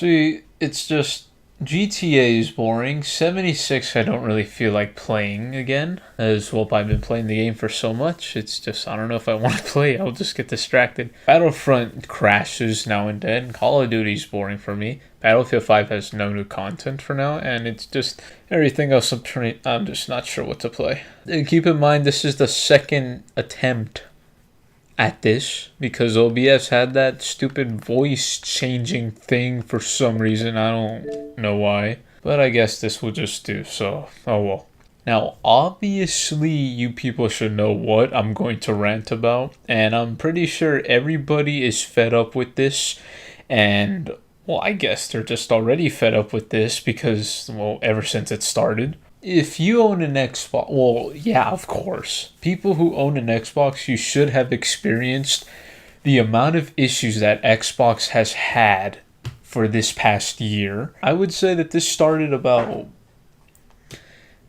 See, it's just GTA is boring. 76 I don't really feel like playing again. As well, I've been playing the game for so much. It's just, I don't know if I want to play. I'll just get distracted. Battlefront crashes now and then. Call of Duty's boring for me. Battlefield 5 has no new content for now, and it's just everything else I'm just not sure what to play. And keep in mind, this is the second attempt at this because OBS had that stupid voice changing thing for some reason. I don't know why, but I guess this will just do. So, oh well. Now, obviously, you people should know what I'm going to rant about, and I'm pretty sure everybody is fed up with this, and well, I guess they're just already fed up with this because, well, ever since it started. If you own an Xbox, well, yeah, of course. People who own an Xbox, you should have experienced the amount of issues that Xbox has had for this past year. I would say that this started about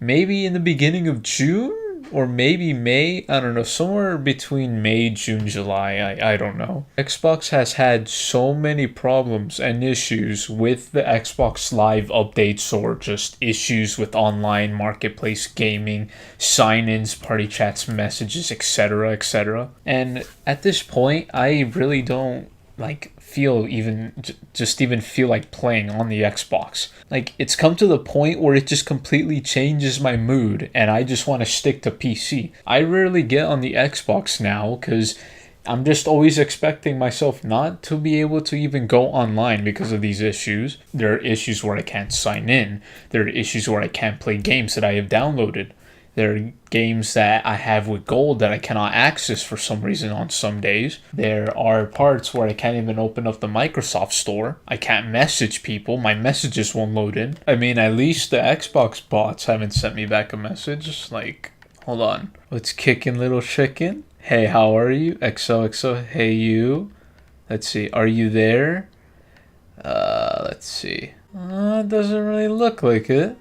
maybe in the beginning of June or maybe May. I don't know, somewhere between May, June, July. I don't know. Xbox has had so many problems and issues with the Xbox Live updates or just issues with online marketplace gaming, sign-ins, party chats, messages, etc., etc. And at this point, I really don't feel even feel like playing on the Xbox. Like, it's come to the point where it just completely changes my mood and I just want to stick to PC. I rarely get on the Xbox now because I'm just always expecting myself not to be able to even go online because of these issues. There are issues where I can't sign in. There are issues where I can't play games that I have downloaded. There are games that I have with gold that I cannot access for some reason on some days. There are parts where I can't even open up the Microsoft Store. I can't message people. My messages won't load in. I mean, at least the Xbox bots haven't sent me back a message. Like, hold on. What's kicking, little chicken? Hey, how are you? XOXO, hey you. Let's see, are you there? Let's see. It doesn't really look like it.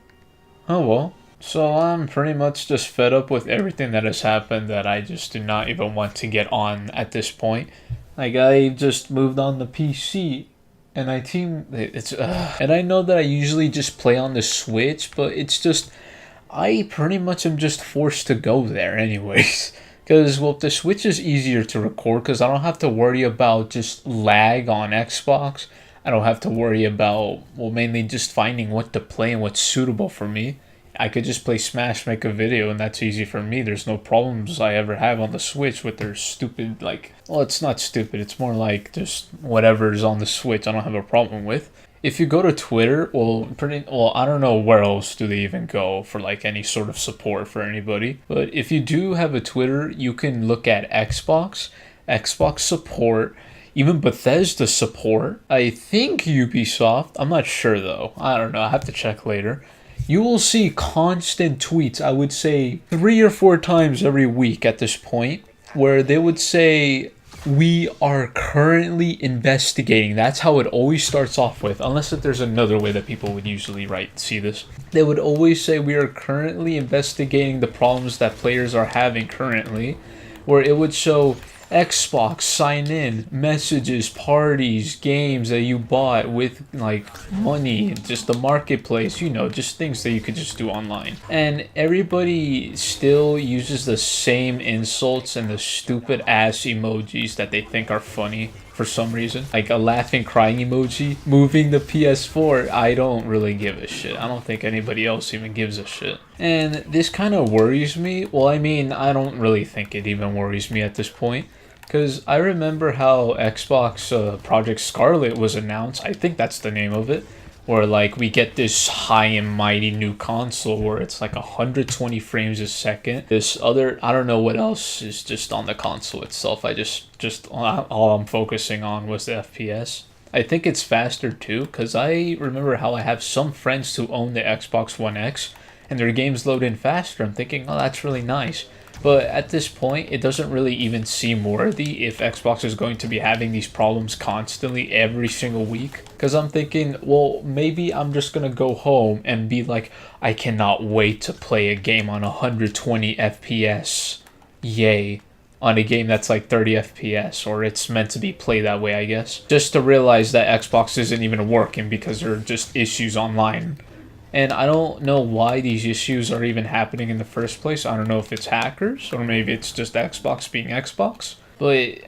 Oh well. So I'm pretty much just fed up with everything that has happened that I just do not even want to get on at this point. Like, I just moved on the PC and and I know that I usually just play on the Switch, but it's just, I pretty much am just forced to go there anyways. Because, well, the Switch is easier to record because I don't have to worry about just lag on Xbox. I don't have to worry about, well, mainly just finding what to play and what's suitable for me. I could just play Smash, make a video, and that's easy for me. There's no problems I ever have on the Switch with their stupid, well, it's not stupid. It's more like just whatever's on the Switch I don't have a problem with. If you go to Twitter, I don't know where else do they even go for any sort of support for anybody. But if you do have a Twitter, you can look at Xbox support, even Bethesda support. I think Ubisoft. I'm not sure though. I don't know. I have to check later. You will see constant tweets, I would say 3 or 4 times every week at this point, where they would say, we are currently investigating. That's how it always starts off with, unless if there's another way that people would usually see this. They would always say, we are currently investigating the problems that players are having currently, where it would show Xbox sign in messages, parties, games that you bought with money, just the marketplace, just things that you could just do online. And everybody still uses the same insults and the stupid ass emojis that they think are funny for some reason. Like a laughing crying emoji, moving the PS4. I don't really give a shit. I don't think anybody else even gives a shit. And this kind of worries me. Well, I mean, I don't really think it even worries me at this point. Because I remember how Xbox Project Scarlet was announced. I think that's the name of it. Where we get this high and mighty new console where it's 120 frames a second. This other, I don't know what else is just on the console itself. I just all I'm focusing on was the FPS. I think it's faster too, because I remember how I have some friends who own the Xbox One X and their games load in faster. I'm thinking, oh, that's really nice. But at this point, it doesn't really even seem worthy if Xbox is going to be having these problems constantly every single week. Because I'm thinking, well, maybe I'm just going to go home and be like, I cannot wait to play a game on 120 FPS. Yay. on a game that's like 30 FPS, or it's meant to be played that way, I guess. Just to realize that Xbox isn't even working because there are just issues online. And I don't know why these issues are even happening in the first place. I don't know if it's hackers or maybe it's just Xbox being Xbox. But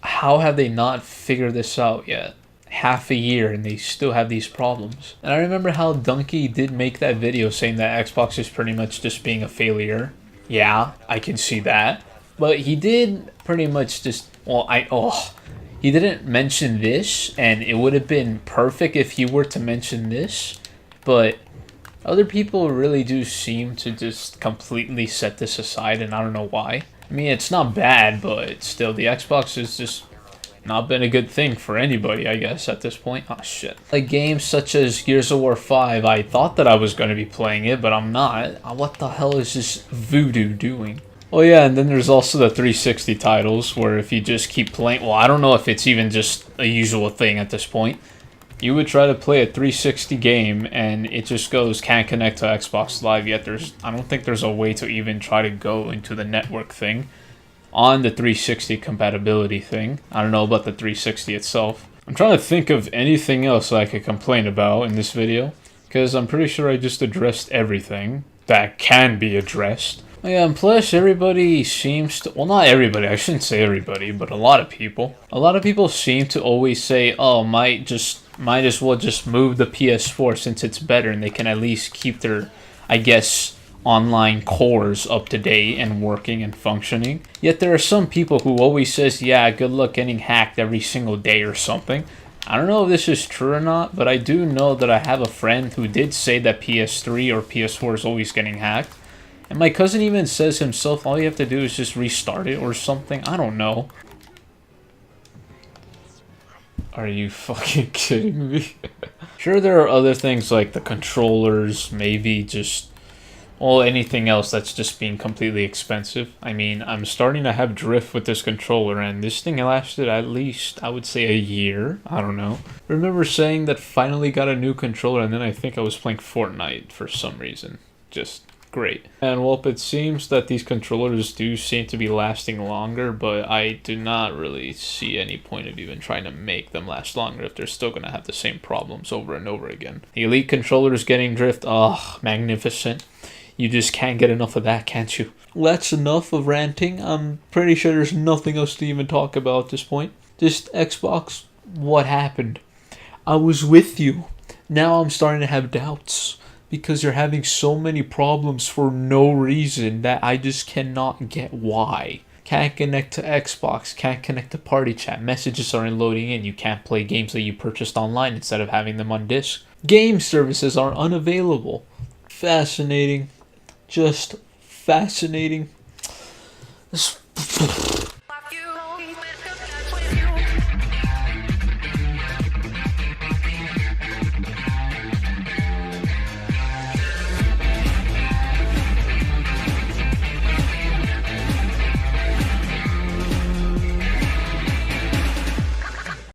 how have they not figured this out yet? Half a year and they still have these problems. And I remember how Donkey did make that video saying that Xbox is pretty much just being a failure. Yeah, I can see that. But he did pretty much just, he didn't mention this, and it would have been perfect if he were to mention this. But other people really do seem to just completely set this aside, and I don't know why. I mean, it's not bad, but still, the Xbox has just not been a good thing for anybody, I guess, at this point. Oh, shit. Like games such as Gears of War 5, I thought that I was going to be playing it, but I'm not. What the hell is this Voodoo doing? Oh yeah, and then there's also the 360 titles, where if you just keep playing... Well, I don't know if it's even just a usual thing at this point. You would try to play a 360 game, and it just goes, can't connect to Xbox Live yet. I don't think there's a way to even try to go into the network thing on the 360 compatibility thing. I don't know about the 360 itself. I'm trying to think of anything else I could complain about in this video, because I'm pretty sure I just addressed everything that can be addressed. Yeah, and plus everybody seems to, well, not everybody, I shouldn't say everybody, but a lot of people seem to always say, oh, might as well just move the PS4 since it's better and they can at least keep their, I guess, online cores up to date and working and functioning. Yet there are some people who always says, yeah, good luck getting hacked every single day or something. I don't know if this is true or not, but I do know that I have a friend who did say that PS3 or PS4 is always getting hacked. And my cousin even says himself, all you have to do is just restart it or something. I don't know. Are you fucking kidding me? Sure, there are other things like the controllers, maybe just, well, anything else that's just being completely expensive. I mean, I'm starting to have drift with this controller, and this thing lasted at least, I would say, a year. I don't know. I remember saying that finally got a new controller, and then I think I was playing Fortnite for some reason. Just great. And well, it seems that these controllers do seem to be lasting longer, but I do not really see any point of even trying to make them last longer if they're still going to have the same problems over and over again. The Elite controllers getting drift, oh, magnificent. You just can't get enough of that, can't you? Well, that's enough of ranting. I'm pretty sure there's nothing else to even talk about at this point. Just Xbox, what happened? I was with you. Now I'm starting to have doubts. Because you're having so many problems for no reason that I just cannot get why. Can't connect to Xbox, can't connect to party chat, messages aren't loading in, you can't play games that you purchased online instead of having them on disc. Game services are unavailable. Fascinating. Just fascinating.